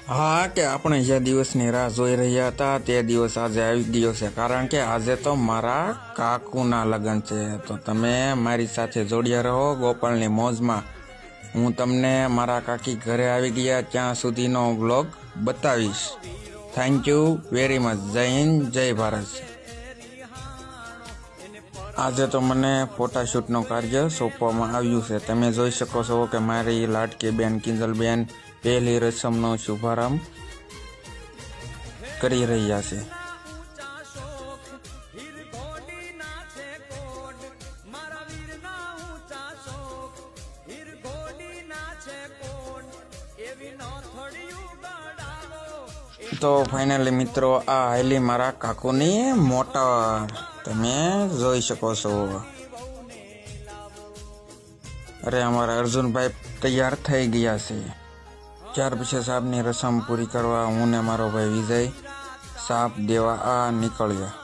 હા કે આપણે જે દિવસની રાહ જોઈ રહ્યા હતા તે દિવસ આજે આવી ગયો છે, કારણ કે આજે તો મારા કાકુના લગ્ન છે. તો તમે મારી સાથે જોડ્યા રહો ગોપાલની મોજમાં. હું તમને મારા કાકી ઘરે આવી ગયા ત્યાં સુધીનો વ્લોગ બતાવીશ. Thank you very much. જય હિન્દ, જય ભારત. આજે તો મને ફોટાશૂટનું કાર્ય સોંપવામાં આવ્યું છે. તમે જોઈ શકો છો કે મારી લાડકી બેન કિંજલબેન પહેલી રસમનો શુભારંભ કરી રહ્યા છે. તો ફાઇનલી મિત્રો, આ હાલી મારા કાકુની મોટર તમે જોઈ શકો છો. અરે અમારા અર્જુનભાઈ તૈયાર થઈ ગયા છે. ત્યાર પછી સાહેબની રસમ પૂરી કરવા હું ને મારો ભાઈ વિજય સાપ દેવા આ નીકળ્યા.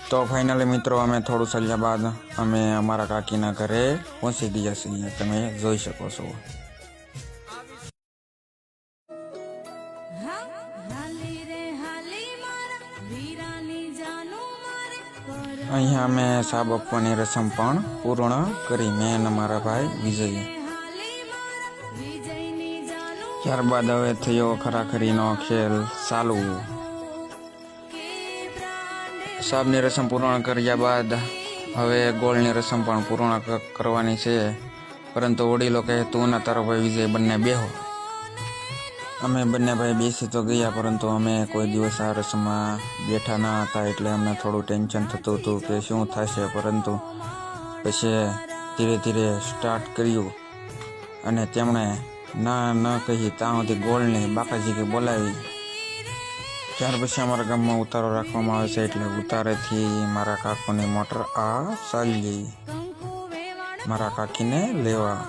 તો ફાઇનલી મિત્રો, અમે થોડું ચાલ્યા બાદ અમે અમારા કાકીના ઘરે પહોંચી ગયા છીએ. તમે જોઈ શકો છો. અહીંયા અમે સાબ આપવાની રસમ પણ પૂર્ણ કરી, મેં અને મારા ભાઈ વિજય. ત્યારબાદ હવે થયો ખરાખરીનો ખેલ ચાલુ. સાબની રસમ પૂર્ણ કર્યા બાદ હવે ગોળની રસમ પણ પૂર્ણ કરવાની છે, પરંતુ વડીલો કહે તું ના તારો ભાઈ વિજય બંને બેહો. અમે બંને ભાઈ બેસી તો ગયા, પરંતુ અમે કોઈ દિવસ આ રસમમાં બેઠા ન હતા, એટલે અમને થોડું ટેન્શન થતું હતું કે શું થશે. પરંતુ પછી ધીરે ધીરે સ્ટાર્ટ કર્યું અને તેમણે ના ન કહી ત્યાં સુધી ગોળની બાકાજી બોલાવી. ત્યાર પછી અમારા ગામમાં ઉતારો રાખવામાં આવે છે, એટલે ઉતારેથી મારા કાકુની મોટર આ ચાલી મારા કાકીને લેવા.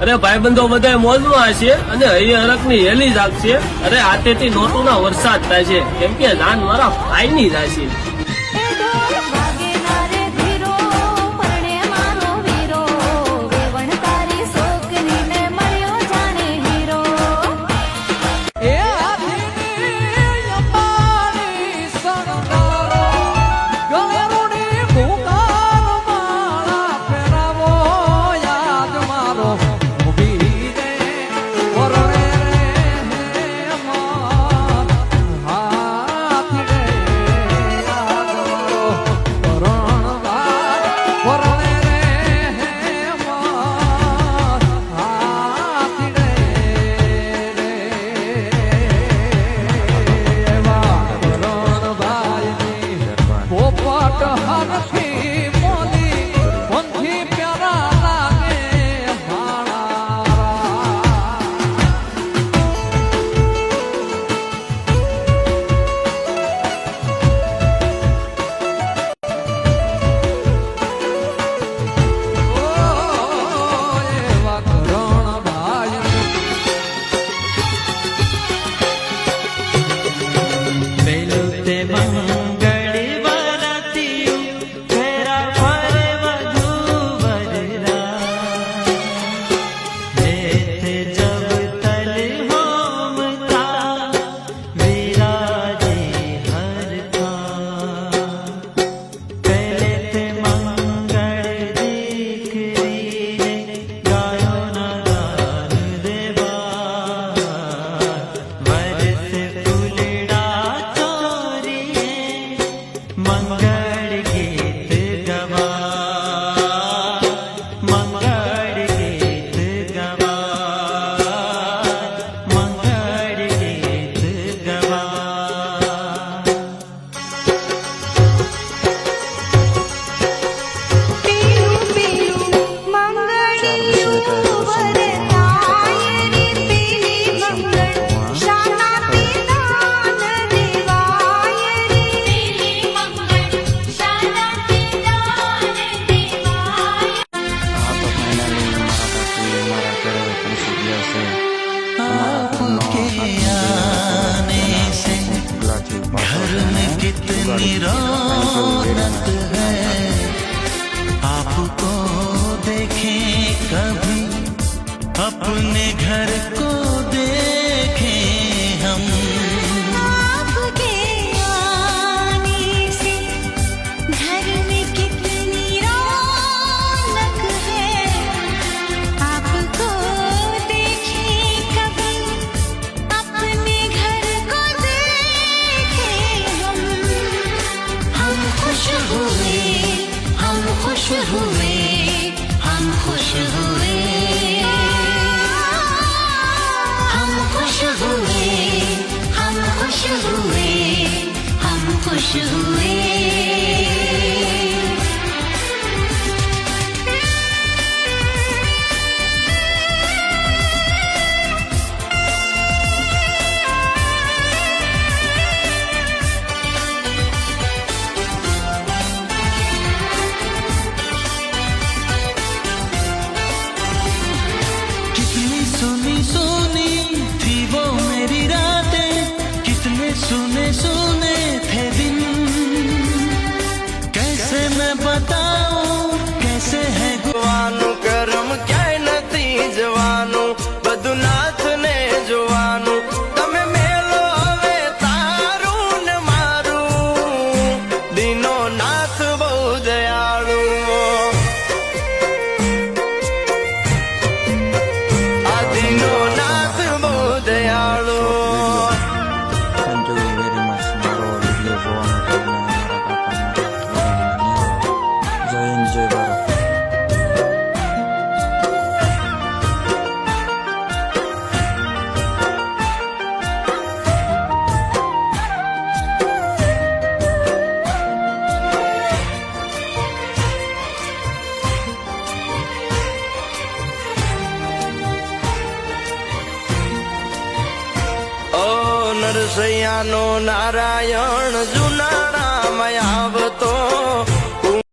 અરે ભાઈબંધો બધા મોજમાં હશે અને અહીં હરકની હેલી જાગશે. અરે હાથેથી નોટોના વરસાદ થાય છે, કેમ કે જાન મારા ભાઈની જાય છે. रौनक है आपको देखें कभी अपने घर को देखें हम आपके आने से घर में कितनी रौनक है आपको देखें कभी अपने घर को देखें हम खुश हुए हम खुश हुए हम खुश हुए हम खुश हुए हम खुश हुए हम खुश हुए कितनी सुनी सुनी थी वो मेरी रातें कितने सुने सुने थे दिन कैसे मैं बताऊं कैसे है જોવાનું કરમ ક્યાંય નથી જવાનું બધું નાથને જોવાનું તમે મેલો હવે તારું ને મારું દીનો નાથ બહુ દયાળુ આ દીનો નાથ બહુ દયાળુ થેન્ક યુ વેરી મચ મારો વિડીયો જોવા માટે અને મારા કાકાના જય હિન્દ જય ભારત. ઓ નરસૈયાનો નારાયણ જુનાળા